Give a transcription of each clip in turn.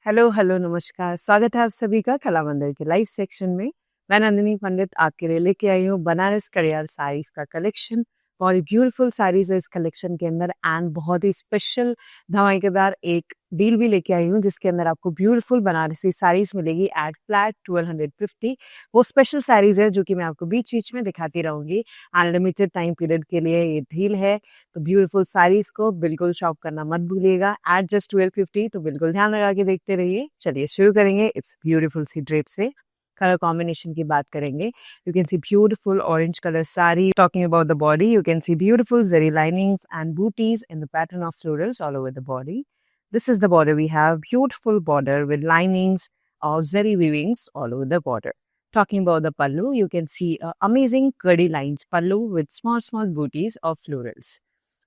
Hello, hello, नमस्कार। स्वागत है आप सभी का कला मंदिर के लाइव सेक्शन में। मैं नंदिनी पंडित आपके लिए लेके आई हूँ बनारस कड़ियाल साड़ीज़ का कलेक्शन। बहुत ही ब्यूटीफुल साड़ीज़ है इस कलेक्शन के अंदर एंड बहुत ही स्पेशल धमाकेदार एक डील भी लेके आई हूँ जिसके अंदर आपको ब्यूटीफुल बनारसी साड़ीज़ मिलेगी एट फ्लैट 1250। वो स्पेशल साड़ीज़ है जो कि मैं आपको बीच-बीच में दिखाती रहूँगी एंड लिमिटेड टाइम पीरियड के लिए ये डील है। तो ब्यूटीफुल साड़ीज़ को बिल्कुल शॉप करना मत भूलिएगा एट जस्ट 1250। तो बिल्कुल ध्यान लगा के देखते रहिए। चलिए शुरू करेंगे इस ब्यूटीफुल सी ड्रेप से। कलर कॉम्बिनेशन की बात करेंगे। You can see beautiful orange color sari. Talking about the body, you can see beautiful zari linings and booties in the pattern of florals all over the body. This is the border we have. Beautiful border with linings of zari weavings all over the border. Talking about the pallu, you can see amazing curdy lines pallu with small booties of florals.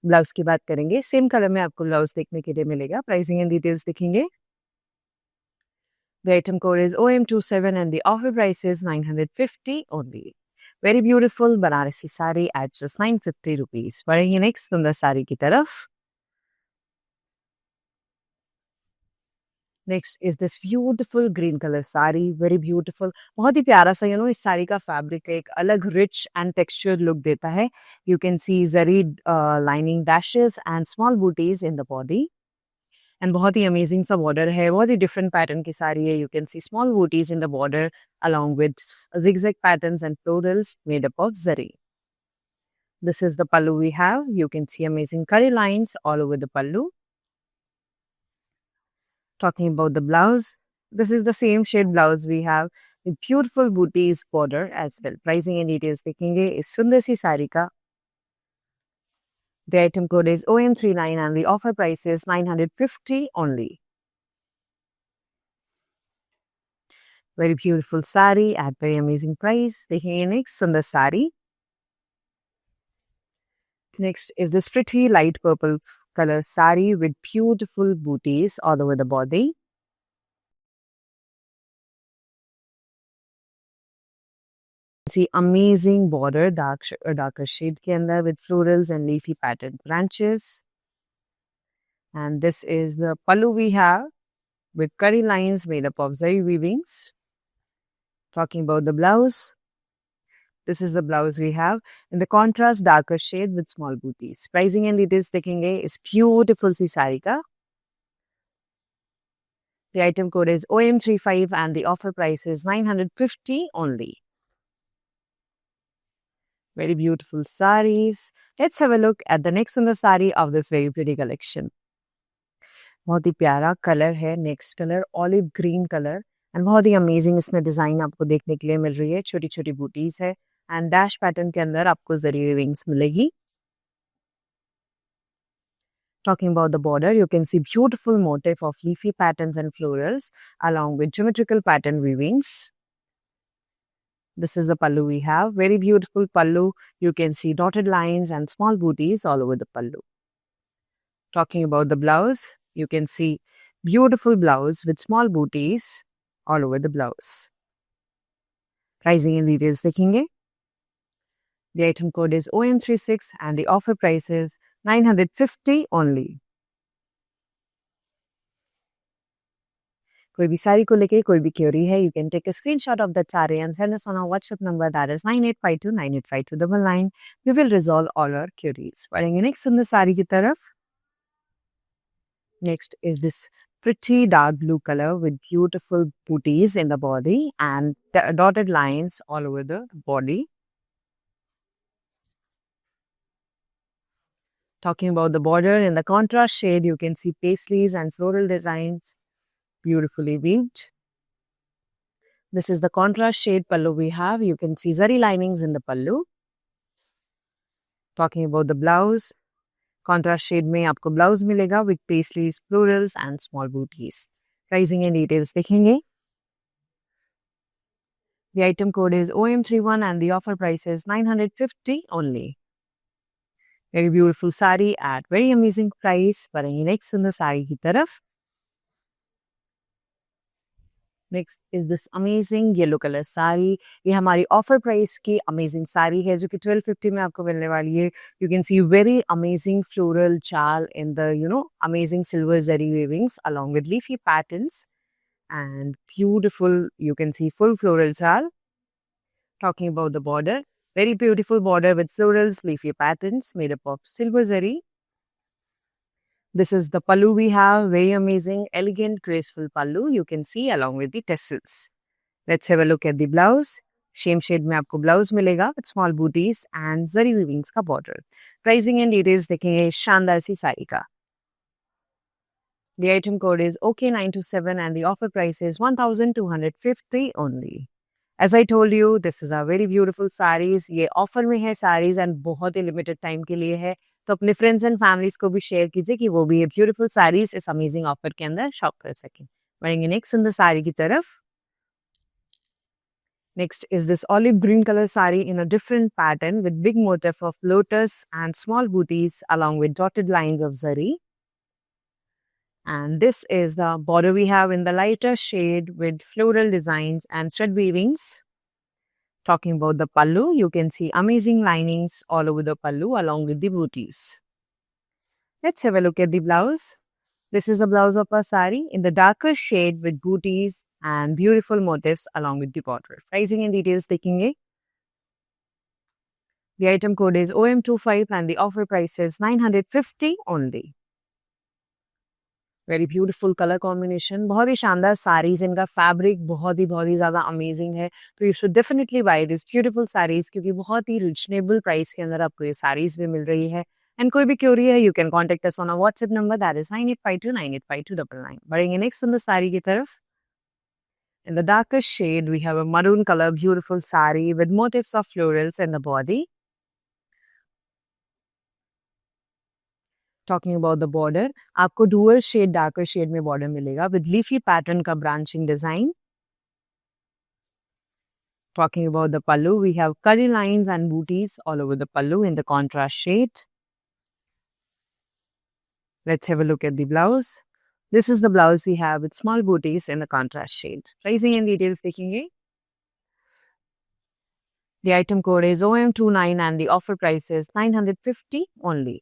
Blouse की बात करेंगे। Same colour में आपको blouse देखने के लिए मिलेगा। Pricing and details दिखेंगे। The item code is OM27 and the offer price is 950 only. Very beautiful Banarasi sari at just 950 rupees. बढ़ेंगे नेक्स्ट सुंदर साड़ी की तरफ। Next is this beautiful green colour sari. Very beautiful, बहुत ही प्यारा सा इस साड़ी का फैब्रिक एक अलग रिच एंड टेक्सचर्ड लुक देता है। You can C zari lining dashes and small booties in the body and बहुत ही अमेजिंग सा बॉर्डर है। बहुत ही डिफरेंट पैटर्न की साड़ी है। You can C small booties in the border along with zigzag patterns and florals made up of zari. This is the pallu we have. You can see amazing curly lines all over the pallu. Talking about the blouse, this is the same shade blouse we have with beautiful booties border as well. Pricing and details देखेंगे इस सुंदर सी साड़ी का। The item code is OM39 and the offer price is 950 only. Very beautiful sari at very amazing price. देखेंगे next सुंदर sari. Next is this pretty light purple color sari with beautiful booties all over the body. See amazing border, darker shade के अंदर with florals and leafy patterned branches. And this is the pallu we have with curly lines made up of zari weavings. Talking about the blouse, this is the blouse we have in the contrast darker shade with small booties. Pricing and details देखेंगे इस beautiful सी साड़ी का। The item code is OM35 and the offer price is 950 only. Very beautiful sarees. Let's have a look at the next in the saree of this very pretty collection. बहुत ही प्यारा colour है। Next colour olive green colour and बहुत ही amazing इसमें design आपको देखने के लिए मिल रही है। छोटी छोटी बूटीज है एंड डैश पैटर्न के अंदर आपको जरी विंग्स मिलेगी। Talking about the border, you can see beautiful motif of leafy patterns and florals along with geometrical pattern weavings. This is the pallu we have. Very beautiful pallu. You can see dotted lines and small booties all over the pallu. Talking about the blouse, you can see beautiful blouse with small booties all over the blouse. Pricing and details देखेंगे। The item code is OM36 and the offer price is 950 only. कोई भी साड़ी को लेके कोई भी query है, you can take a screenshot of that saree and send us on our WhatsApp number that is 9852985299. We will resolve all our queries. बढ़ेंगे next सुंदर साड़ी की तरफ। Next is this pretty dark blue color with beautiful booties in the body and dotted lines all over the body. Talking about the border, in the contrast shade, you can see paisleys and floral designs beautifully weaved. This is the contrast shade pallu we have. You can see zari linings in the pallu. Talking about the blouse, contrast shade में आपको blouse मिलेगा with paisleys, florals and small booties. Pricing and details देखेंगे। The item code is OM31 and the offer price is 950 only. Very beautiful sari at very amazing price. बढ़ेंगे next सुंदर साड़ी की तरफ। Next is this amazing yellow colour sari. ये हमारी offer price की amazing sari है जो कि 1250 में आपको मिलने वाली है। You can see very amazing floral chaal in the amazing silver zari weavings along with leafy patterns and beautiful, you can see full floral chal. Talking about the border, very beautiful border with florals, leafy patterns made up of silver zari. This is the pallu we have, very amazing, elegant, graceful pallu you can see along with the tassels. Let's have a look at the blouse. Same shade में आपको blouse मिलेगा with small booties and zari weavings का border. Pricing and details देखेंगे शानदार सी साड़ी का. The item code is OK927 and the offer price is 1250 only. As I told you, this is a very beautiful sarees. ये offer में है sarees and बहुत ही limited time के लिए है. तो अपने फ्रेंड्स एंड फैमिलीज को भी शेयर कीजिए कि वो भी ये ब्यूटीफुल साड़ीज इस अमेजिंग ऑफर के अंदर शॉप कर सकें. बढ़ेंगे नेक्स्ट सुंदर साड़ी की तरफ. Next is this olive green color sari in a different pattern with big motif of lotus and small booties along with dotted lines of zari. And this is the border we have in the lighter shade with floral designs and thread weavings. Talking about the pallu, you can see amazing linings all over the pallu along with the booties. Let's have a look at the blouse. This is the blouse of our sari in the darker shade with booties and beautiful motifs along with the border. Pricing and details taking it. The item code is OM25 and the offer price is 950 only. Very beautiful colour combination, बहुत ही शानदार साड़ीज. इनका fabric बहुत ही ज़्यादा amazing है. तो you should definitely buy this beautiful saris क्योंकि बहुत ही reasonable price के अंदर आपको ये साड़ीज भी मिल रही है. एंड कोई भी क्यूरी है you can contact us on a WhatsApp number that is 9852985299. बढ़ेंगे नेक्स्ट सुंदर साड़ी की तरफ. In the darker shade, we have a maroon color beautiful sari with motifs of florals in the body. Talking about the border, आपको dual shade, darker shade में border मिलेगा with leafy pattern का branching design. Talking about the pallu, we have curly lines and booties all over the pallu in the contrast shade. Let's have a look at the blouse. This is the blouse we have with small booties in the contrast shade. Pricing and details देखेंगे. The item code is OM29 and the offer price is 950 only.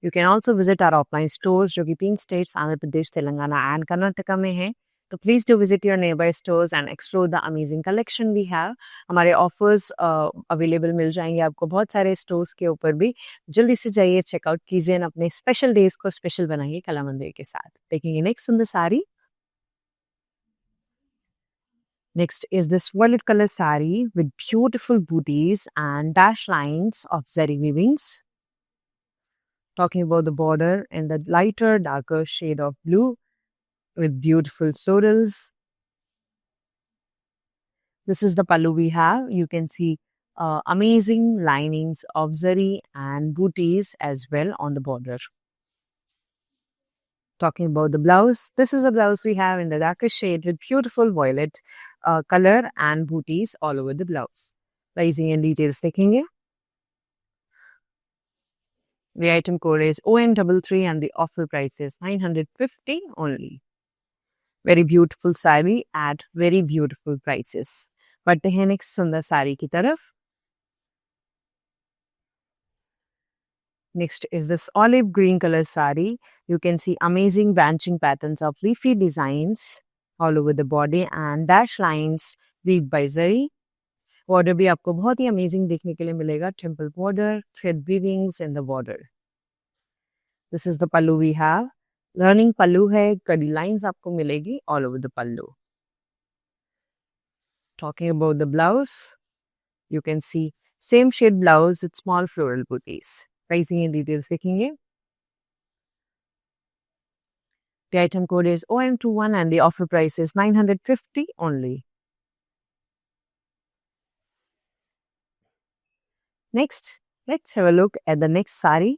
You can also visit our offline stores जो कि 3 states Andhra Pradesh, Telangana and Karnataka में है. तो please do visit your nearby stores and explore the amazing collection we have. हमारे offers available मिल जाएंगे आपको बहुत सारे स्टोर्स के ऊपर भी. जल्दी से जाइए, चेकआउट कीजिए और अपने स्पेशल डेज को स्पेशल बनाइए कला मंदिर के साथ. देखेंगे नेक्स्ट सुंदर sari. Next is this violet color sari with beautiful booties and dash lines of zari weavings. Talking about the border in the lighter, darker shade of blue with beautiful florals. This is the pallu we have. You can see amazing linings of zari and booties as well on the border. Talking about the blouse, this is the blouse we have in the darker shade with beautiful violet color and booties all over the blouse. Pricing and details देखेंगे. The item code is ON33 and the offer price is 950 only. Very beautiful saree at very beautiful prices. बढ़ते हैं next सुंदर साड़ी की तरफ. Next is this olive green color sari. You can see amazing branching patterns of leafy designs all over the body and dash lines weaved by zari. Border भी आपको बहुत ही amazing देखने के लिए मिलेगा. Temple border, thread weavings in the border. This is the pallu we have. Running pallu है, कड़ी lines आपको मिलेगी all over the pallu. Talking about the blouse, you can see same shade blouse with small floral booties. Pricing and details देखेंगे. The item code is OM21 and the offer price is 950 only. Next, let's have a look at the next sari.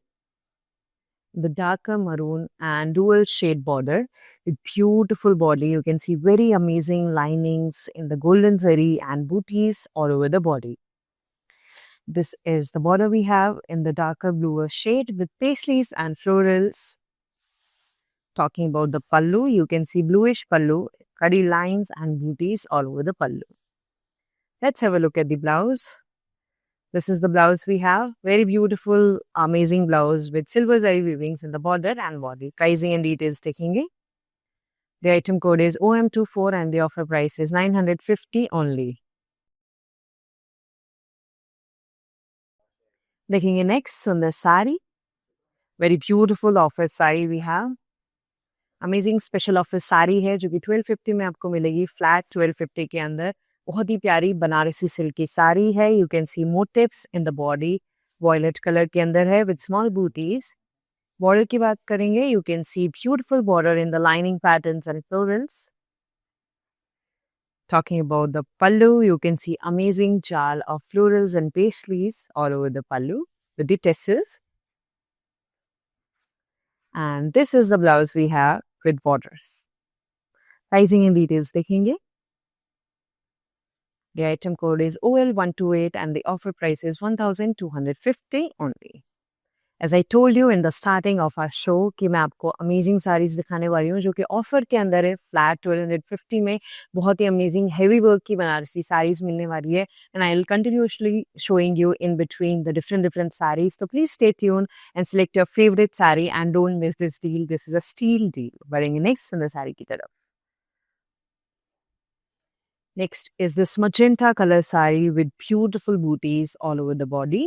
The darker maroon and dual shade border with beautiful body. You can see very amazing linings in the golden zari and booties all over the body. This is the border we have in the darker bluer shade with paisleys and florals. Talking about the pallu, you can see bluish pallu, kadi lines and booties all over the pallu. Let's have a look at the blouse. This is the blouse we have. Very beautiful, amazing blouse with silver zari weavings in the border and body. Pricing and details देखेंगे. The item code is OM24 and the offer price is 950 only. देखेंगे next सुंदर sari. Very beautiful offer sari we have. Amazing special offer sari है जो कि 1250 में आपको मिलेगी. Flat 1250 के अंदर बहुत ही प्यारी बनारसी सिल्क की साड़ी है. You can see motifs in the body. Violet colour के अंदर है विद स्मॉल बूटीज. बॉर्डर की बात करेंगे. You can see beautiful border in the lining patterns and florals. Talking about the pallu, you can see amazing jal of florals and paisleys all over the pallu with the tassels. And this is the blouse we have with borders. Pricing and details देखेंगे. The item code is OL128 and the offer price is 1250 only. As I told you in the starting of our show कि मैं आपको amazing saris दिखाने वाली हूँ जो कि offer के अंदर है. फ्लैट 1250 में बहुत ही अमेजिंग हेवी वर्क की बनारसी साड़ीज मिलने वाली है. And I will continuously showing you in between the different saris. तो please stay tune and select your favourite sari and don't miss this deal. This is a steal deal. बढ़ेंगे next सुंदर साड़ी की तरफ. Next is this magenta color saree with beautiful booties all over the body.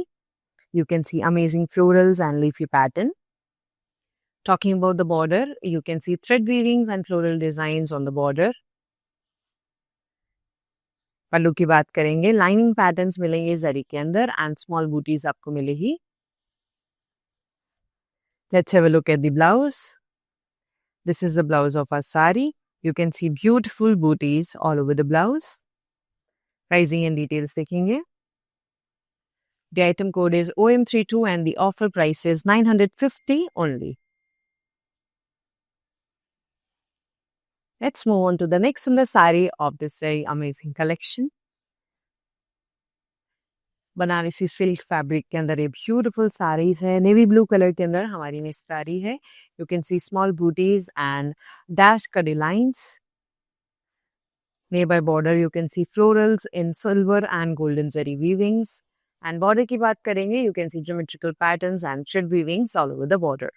You can see amazing florals and leafy pattern. Talking about the border, you can see thread weavings and floral designs on the border. पल्लू की बात करेंगे. Lining patterns मिलेंगे जरी के अंदर and small booties आपको मिलेगी. Let's have a look at the blouse. This is the blouse of our saree. You can see beautiful booties all over the blouse. Pricing and details देखेंगे. The item code is OM32 and the offer price is 950 only. Let's move on to the next sundar saree of this very amazing collection. Banarasi silk fabric के अंदर ये beautiful saris है. Navy blue colour के अंदर हमारी next sari है. You can C small booties and dash कडी lines. Nearby border you can see florals in silver and golden zari weavings. And border की बात करेंगे. You can see geometrical patterns and thread weavings all over the border.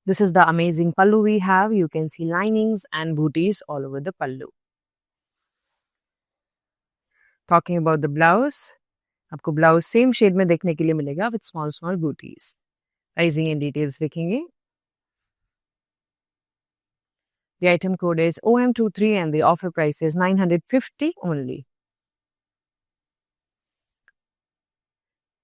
This is the amazing pallu we have. You can see linings and booties all over the pallu. Talking about the blouse, आपको blouse same shade में देखने के लिए मिलेगा with small booties. Pricing and details देखेंगे. The item code is OM23 and the offer price is 950 only.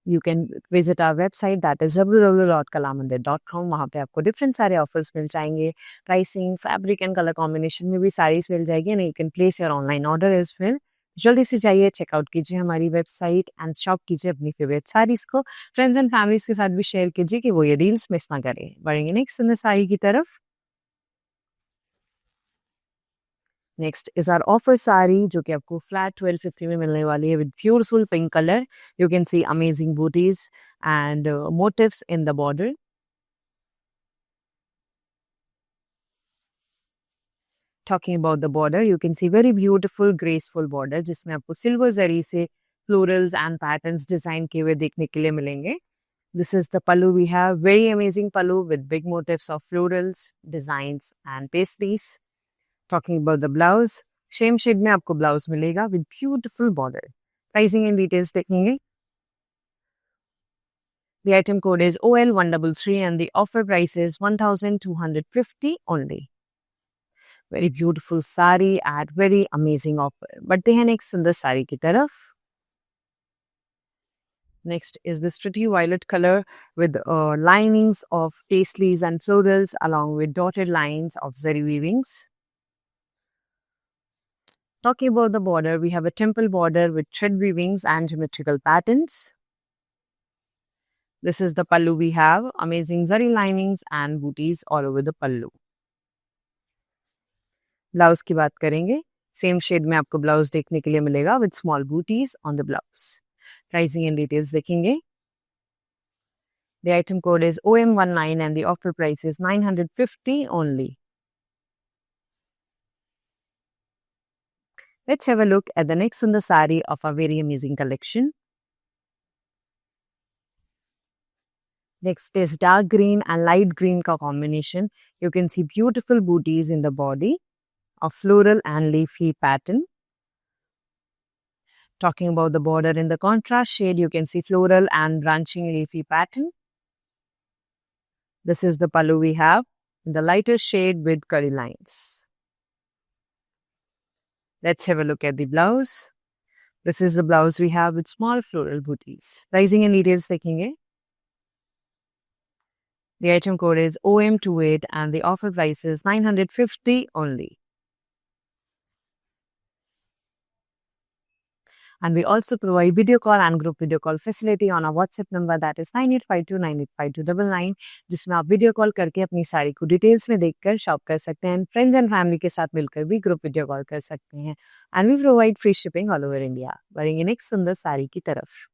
You can visit our website that is www.kalamandir.com. वहाँ पे आपको डिफरेंट सारे ऑफर्स मिल जाएंगे. Pricing, fabric and colour combination में भी साड़ीज मिल जाएगी. And you can place your online order as well. जल्दी से जाइए, चेकआउट कीजिए हमारी वेबसाइट एंड शॉप कीजिए अपनी फेवरेट साड़ीज को. फ्रेंड्स एंड फैमिलीज के साथ भी शेयर कीजिए कि वो ये डील्स मिस ना करें. बढ़ेंगे नेक्स्ट सुंदर साड़ी की तरफ. Next is our offer sari जो कि आपको फ्लैट 1250 में मिलने वाली है with beautiful pink colour. You can see amazing bootis and motifs in the border. Talking about the border, you can see very beautiful graceful border जिसमें आपको सिल्वर जरी से फ्लोरल्स एंड पैटर्न्स डिजाइन किए हुए देखने के लिए मिलेंगे. This is the pallu we have. Very amazing pallu with big motifs of florals, designs and pastries. Talking about the blouse, same shade में आपको blouse मिलेगा with beautiful border. Pricing and details देखेंगे. The item code is OL133 and the offer price is 1250 only. Very beautiful sari at very amazing offer. बढ़ते हैं next सुंदर साड़ी की तरफ. Next is this pretty violet color with linings of paisleys and florals along with dotted lines of zari weavings. Talking about the border, we have a temple border with thread weavings and geometrical patterns. This is the pallu we have. Amazing zari linings and booties all over the pallu. Blouse की बात करेंगे. Same shade में आपको blouse देखने के लिए मिलेगा with small booties on the blouse. Pricing and details देखेंगे. The item code is OM19 and the offer price is 950 only. Let's have a look at the next sundar saree of our very amazing collection. Next is dark green and light green ka combination. You can see beautiful booties in the body of floral and leafy pattern. Talking about the border in the contrast shade, you can see floral and branching leafy pattern. This is the pallu we have in the lighter shade with curly lines. Let's have a look at the blouse. This is the blouse we have with small floral booties. Pricing and details देखेंगे. The item code is OM28 and the offer price is 950 only. And we also provide video call and group video call facility on our WhatsApp number that is 9852985299 जिसमें आप video call करके अपनी साड़ी को details में देखकर shop कर सकते हैं. फ्रेंड्स एंड फैमिली के साथ मिलकर भी ग्रुप वीडियो कॉल कर सकते हैं. And we provide free shipping all over India. बढ़ेंगे नेक्स्ट सुंदर साड़ी की तरफ.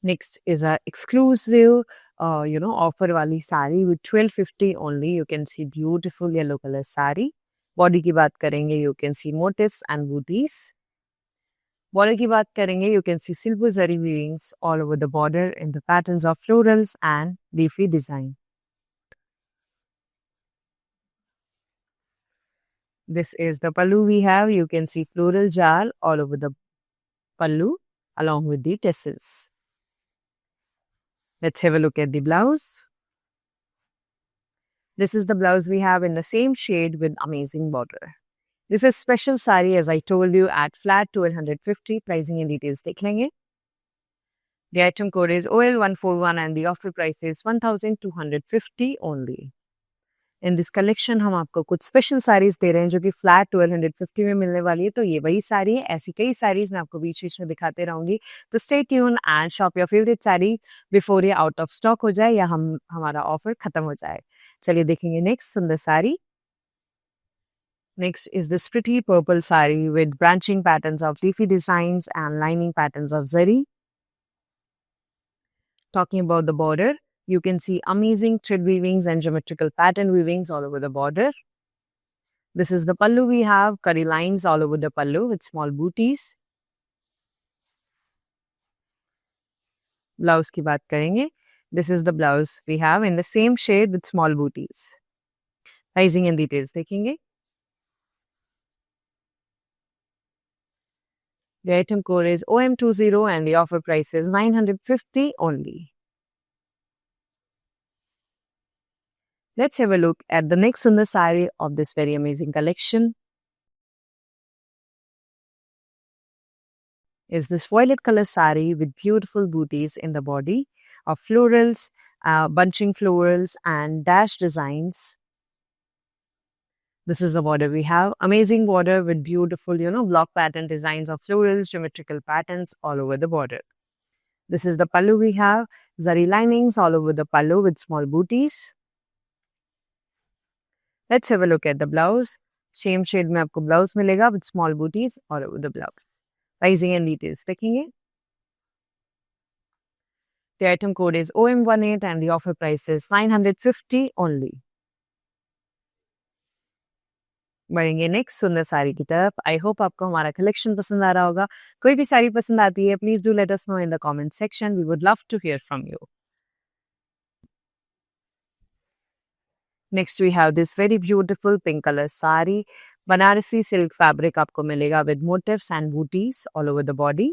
Next is our exclusive, offer wali sari with 1250 only. You can see beautiful yellow color sari. Body की बात करेंगे, you can see motifs and booties. Border की बात करेंगे, you can see silver zari weavings all over the border in the patterns of florals and leafy design. This is the pallu we have. You can see floral jal all over the pallu along with the tassels. Let's have a look at the blouse. This is the blouse we have in the same shade with amazing border. This is special sari as I told you at flat 1250. Pricing and details देख लेंगे. The item code is OL141 and the offer price is 1250 only. In this collection हम आपको कुछ special saris दे रहे हैं जो कि flat 1250 में मिलने वाली है. तो ये वही साड़ी है. ऐसी कई साड़ीज मैं आपको बीच बीच में दिखाते रहूंगी. तो stay tune and shop your favourite sari before ये आउट ऑफ स्टॉक हो जाए या हमारा ऑफर खत्म हो जाए. चलिए देखेंगे नेक्स्ट सुंदर sari. Next is this pretty purple sari with branching patterns of leafy designs and lining patterns of zari. Talking about the border, you can see amazing thread weavings and geometrical pattern weavings all over the border. This is the pallu we have, curly lines all over the pallu with small booties. Blouse की बात करेंगे. This is the blouse we have in the same shade with small booties. Pricing and details देखेंगे. The item code is OM20 and the offer price is 950 only. Let's have a look at the next sundar sari of this very amazing collection. Is this violet color sari with beautiful booties in the body of florals, bunching florals and dash designs. This is the border we have. Amazing border with beautiful, block pattern designs of florals, geometrical patterns all over the border. This is the pallu we have. Zari linings all over the pallu with small booties. Let's have a look at the blouse. Same shade में आपको blouse मिलेगा with small booties all over the blouse. Pricing and details देखेंगे. The item code is OM18 and the offer price is 950 only. बढ़ेंगे next सुंदर साड़ी की तरफ. I hope आपको हमारा कलेक्शन पसंद आ रहा होगा. कोई भी साड़ी पसंद आती है please do let us know in the comment section. We would love to hear from you. Next we have this very beautiful pink color sari. Banarasi silk fabric आपको मिलेगा with motifs and booties all over the body.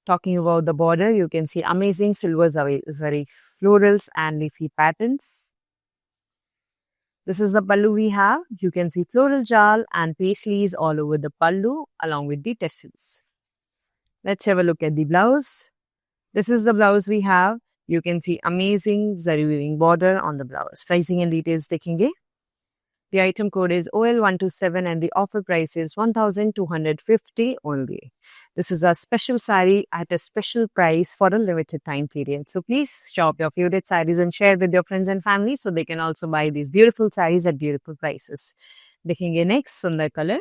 Talking about the border, you can see amazing silver zari florals and leafy patterns. This is the pallu we have. You can see floral jal and paisleys all over the pallu along with the tassels. Let's have a look at the blouse. This is the blouse we have. You can see amazing zari weaving border on the blouse. Pricing and details देखेंगे. The item code is OL127 and the offer price is 1250 only. This is a special sari at a special price for a limited time period. So please shop your favorite saris and share with your friends and family so they can also buy these beautiful saris at beautiful prices. देखेंगे next सुंदर color.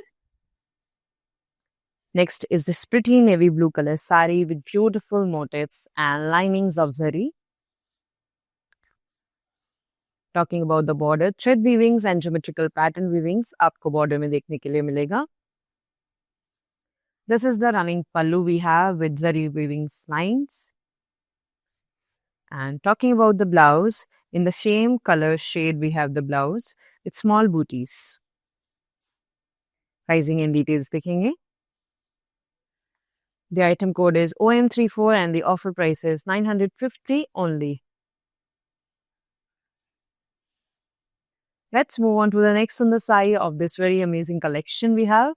Next is this pretty navy blue color sari with beautiful motifs and linings of zari. Talking about the border, thread weavings and geometrical pattern weavings आपको border में देखने के लिए मिलेगा. This is the running pallu we have with zari weavings lines. And talking about the blouse, in the same color shade we have the blouse with small booties. Pricing and details देखेंगे. The item code is OM34 and the offer price is 950 only. Let's move on to the next on the side of this very amazing collection we have.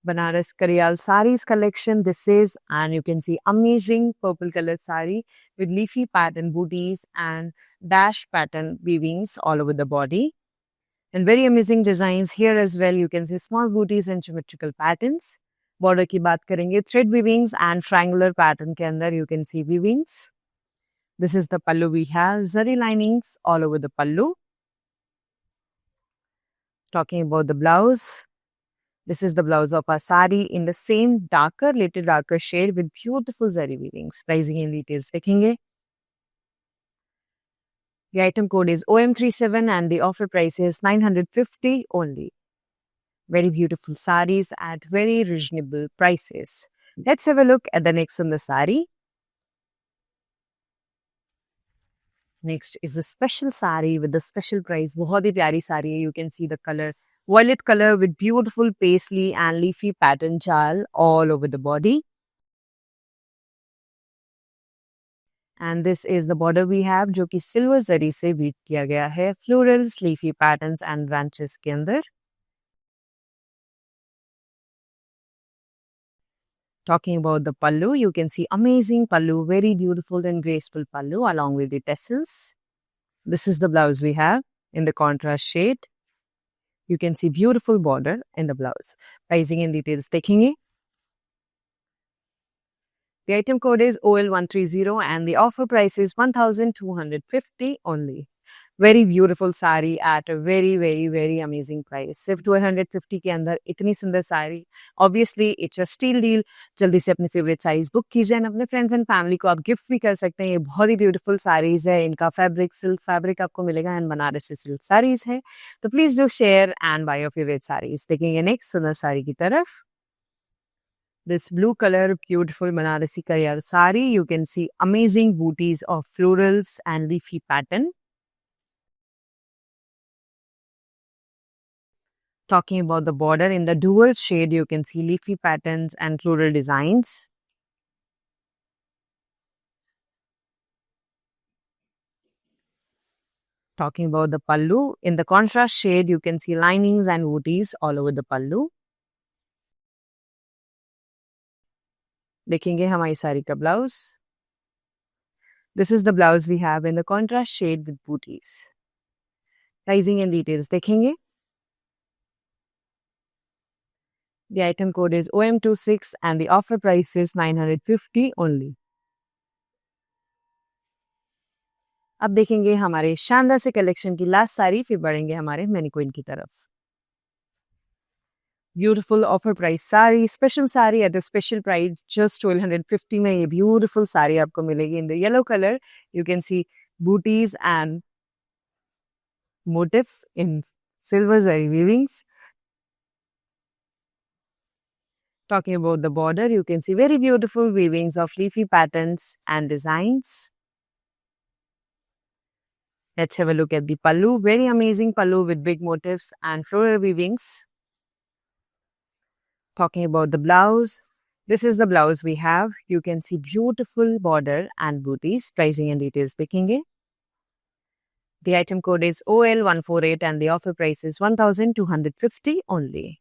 Banaras Kariyal Saris collection. This is, and you can see amazing purple color sari with leafy pattern booties and dash pattern weavings all over the body. And very amazing designs here as well. You can see small booties and symmetrical patterns. Border की बात करेंगे, thread weavings and triangular pattern के अंदर you can see weavings. This is the pallu we have, zari linings all over the pallu. Talking about the blouse. This is the blouse of our sari in the same little darker shade with beautiful zari weavings. Pricing and details देखेंगे. The item code is OM37 and the offer price is 950 only. Very beautiful saris at very reasonable prices. Let's have a look at the next on the sari. Next is a special sari with the special price. बहुत ही प्यारी साड़ी है. You can see the color. Violet color with beautiful paisley and leafy pattern jal all over the body. And this is the border we have, जो कि silver zari से weave किया गया है. Florals, leafy patterns and branches के अंदर. Talking about the pallu, you can see amazing pallu, very beautiful and graceful pallu along with the tassels. This is the blouse we have in the contrast shade. You can see beautiful border in the blouse. Pricing and details देखेंगे. The item code is OL130 and the offer price is 1250 only. Very beautiful sari at a very, very, very amazing price. सिर्फ 1250 के अंदर इतनी सुंदर sari. Obviously, it's a steal deal. जल्दी से अपने favourite saris book कीजिए और अपने फ्रेंड्स एंड फैमिली को आप गिफ्ट भी कर सकते हैं. ये बहुत ही ब्यूटीफुल साड़ीज है. इनका फैब्रिक सिल्क फैब्रिक आपको मिलेगा एंड बनारसी सिल्क साड़ीज है. तो please do share and by your favourite saris. देखेंगे नेक्स्ट सुंदर साड़ी की तरफ. This blue color, beautiful Banarasi Kariyal sari. You can see amazing booties of florals and leafy pattern. Talking about the border, in the dual shade, you can see leafy patterns and floral designs. Talking about the pallu, in the contrast shade, you can see linings and booties all over the pallu. देखेंगे हमारी साड़ी का blouse. This is the blouse we have in the contrast shade with booties. Pricing and details देखेंगे. The item code is OM26 and the offer price is 950 only. अब देखेंगे हमारे शानदार से collection की लास्ट साड़ी, फिर बढ़ेंगे हमारे मैनिक्विन की तरफ. Beautiful offer price sari, special sari at a special price, just 1250 में ये beautiful sari आपको मिलेगी in the yellow color. You can see booties and motifs in silver zari weavings. Talking about the border, you can see very beautiful weavings of leafy patterns and designs. Let's have a look at the pallu. Very amazing pallu with big motifs and floral weavings. Talking about the blouse, this is the blouse we have. You can see beautiful border and booties. Pricing and details देखेंगे. The item code is OL148 and the offer price is 1250 only.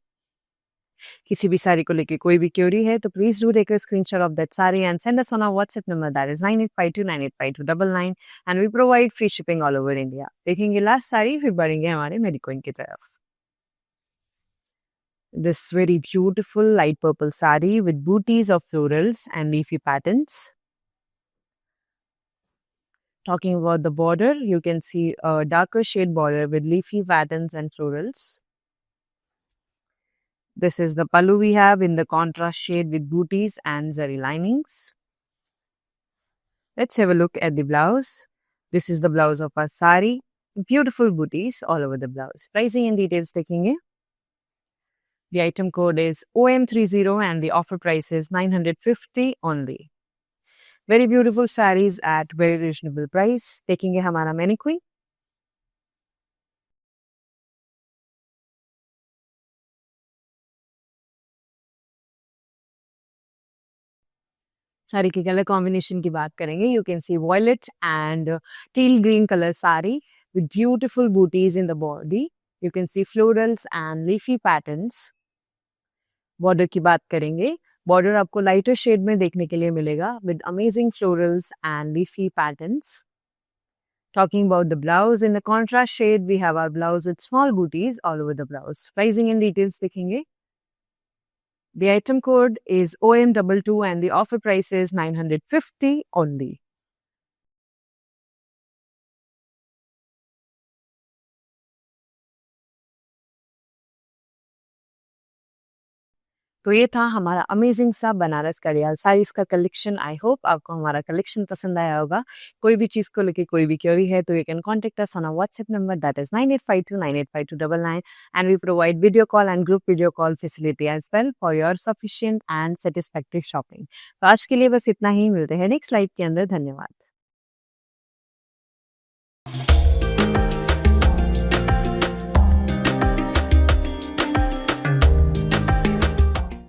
किसी भी साड़ी को लेके कोई भी query है तो please do take a screenshot of that sari and send us on our WhatsApp number, that is 9852985299 and we provide free shipping all over India. देखेंगे last sari, फिर बढ़ेंगे हमारे मेडिकोइन की तरफ. This very beautiful light purple sari with booties of florals and leafy patterns. Talking about the border, you can see a darker shade border with leafy patterns and florals. This is the pallu we have in the contrast shade with booties and zari linings. Let's have a look at the blouse. This is the blouse of our sari. Beautiful booties all over the blouse. Pricing and details देखेंगे. The item code is OM30 and the offer price is 950 only. Very beautiful saris at very reasonable price. देखेंगे हमारा mannequin. Sari के colour combination की बात करेंगे, you can see violet and teal green colour sari with beautiful booties in the body. You can see florals and leafy patterns. Border की बात करेंगे, border आपको लाइटर शेड में देखने के लिए मिलेगा with amazing florals and leafy patterns. Talking about the blouse, in the contrast shade we have our blouse with small booties all over the blouse. Pricing and details देखेंगे. The item code is OM22 and the offer price is 950 only. तो ये था हमारा amazing सा बनारस कड़ियाल साड़ीज का collection. I hope आपको हमारा collection पसंद आया होगा। कोई भी चीज़ को लेके कोई भी क्वेरी है तो you can contact us on our WhatsApp number that is 9852985299 and we provide video call and group video call facility as well for your sufficient and satisfactory shopping. तो आज के लिए बस इतना ही, मिलते हैं नेक्स्ट लाइव के अंदर। धन्यवाद।